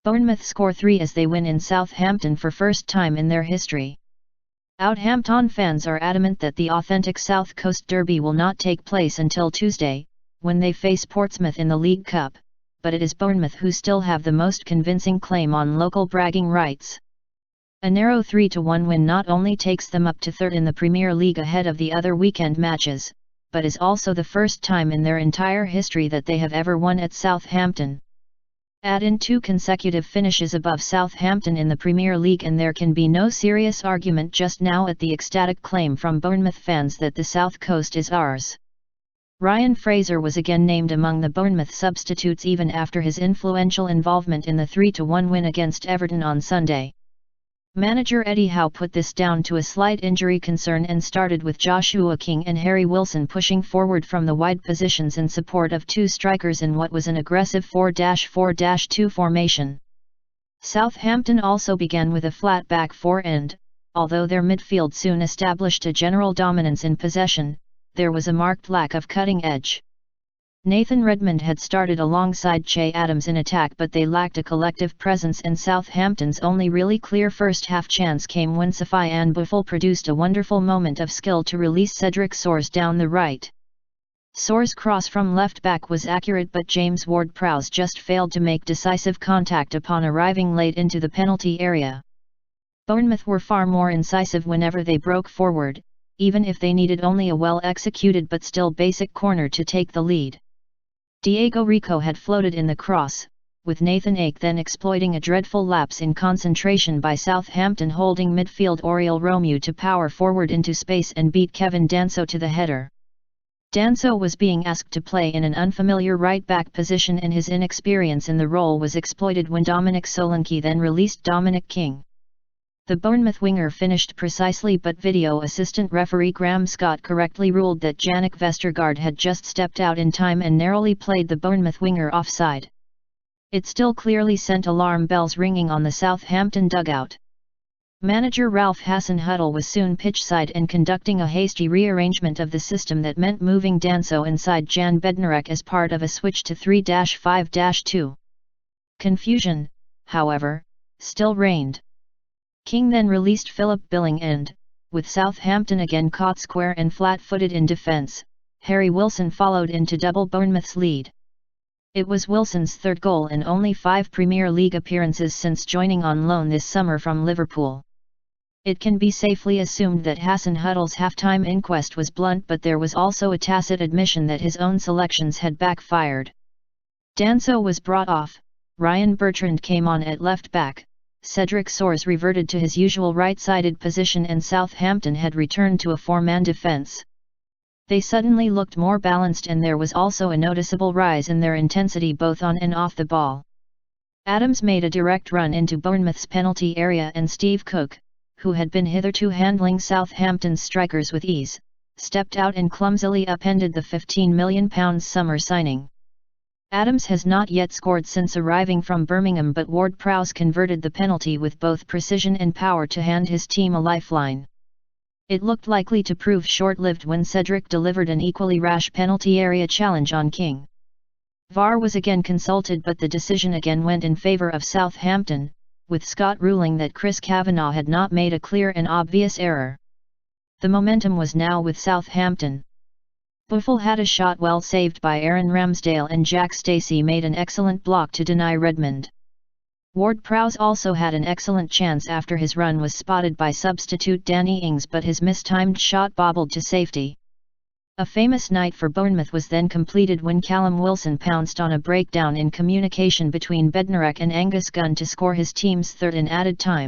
Bournemouth score 3 as they win in Southampton for first time in their history. Outhampton fans are adamant that the authentic South Coast Derby will not take place until Tuesday, when they face Portsmouth in the League Cup, but it is Bournemouth who still have the most convincing claim on local bragging rights. A narrow 3-1 win not only takes them up to third in the Premier League ahead of the other weekend matches, but is also the first time in their entire history that they have ever won at Southampton. Add in 2 consecutive finishes above Southampton in the Premier League and there can be no serious argument just now at the ecstatic claim from Bournemouth fans that the South Coast is ours. Ryan Fraser was again named among the Bournemouth substitutes even after his influential involvement in the 3-1 win against Everton on Sunday. Manager Eddie Howe put this down to a slight injury concern and started with Joshua King and Harry Wilson pushing forward from the wide positions in support of 2 strikers in what was an aggressive 4-4-2 formation. Southampton also began with a flat back 4 and, although their midfield soon established a general dominance in possession, there was a marked lack of cutting edge. Nathan Redmond had started alongside Che Adams in attack but they lacked a collective presence and Southampton's only really clear first-half chance came when Sofiane Boufal produced a wonderful moment of skill to release Cedric Soares down the right. Soares' cross from left-back was accurate but James Ward-Prowse just failed to make decisive contact upon arriving late into the penalty area. Bournemouth were far more incisive whenever they broke forward, even if they needed only a well-executed but still basic corner to take the lead. Diego Rico had floated in the cross, with Nathan Ake then exploiting a dreadful lapse in concentration by Southampton holding midfield Oriol Romeu to power forward into space and beat Kevin Danso to the header. Danso was being asked to play in an unfamiliar right-back position and his inexperience in the role was exploited when Dominic Solanke then released Dominic King. The Bournemouth winger finished precisely but video assistant referee Graham Scott correctly ruled that Jannik Vestergaard had just stepped out in time and narrowly played the Bournemouth winger offside. It still clearly sent alarm bells ringing on the Southampton dugout. Manager Ralph Hasenhüttl was soon pitchside and conducting a hasty rearrangement of the system that meant moving Danso inside Jan Bednarek as part of a switch to 3-5-2. Confusion, however, still reigned. King then released Philip Billing and, with Southampton again caught square and flat-footed in defence, Harry Wilson followed into double Bournemouth's lead. It was Wilson's 3rd goal in only 5 Premier League appearances since joining on loan this summer from Liverpool. It can be safely assumed that Hasenhüttl's half-time inquest was blunt but there was also a tacit admission that his own selections had backfired. Danso was brought off, Ryan Bertrand came on at left-back. Cedric Soares reverted to his usual right-sided position and Southampton had returned to a 4-man defence. They suddenly looked more balanced and there was also a noticeable rise in their intensity both on and off the ball. Adams made a direct run into Bournemouth's penalty area and Steve Cook, who had been hitherto handling Southampton's strikers with ease, stepped out and clumsily upended the £15 million summer signing. Adams has not yet scored since arriving from Birmingham but Ward-Prowse converted the penalty with both precision and power to hand his team a lifeline. It looked likely to prove short-lived when Cedric delivered an equally rash penalty area challenge on King. VAR was again consulted but the decision again went in favour of Southampton, with Scott ruling that Chris Kavanagh had not made a clear and obvious error. The momentum was now with Southampton. Boufal had a shot well saved by Aaron Ramsdale and Jack Stacey made an excellent block to deny Redmond. Ward-Prowse also had an excellent chance after his run was spotted by substitute Danny Ings but his mistimed shot bobbled to safety. A famous night for Bournemouth was then completed when Callum Wilson pounced on a breakdown in communication between Bednarek and Angus Gunn to score his team's 3rd in added time.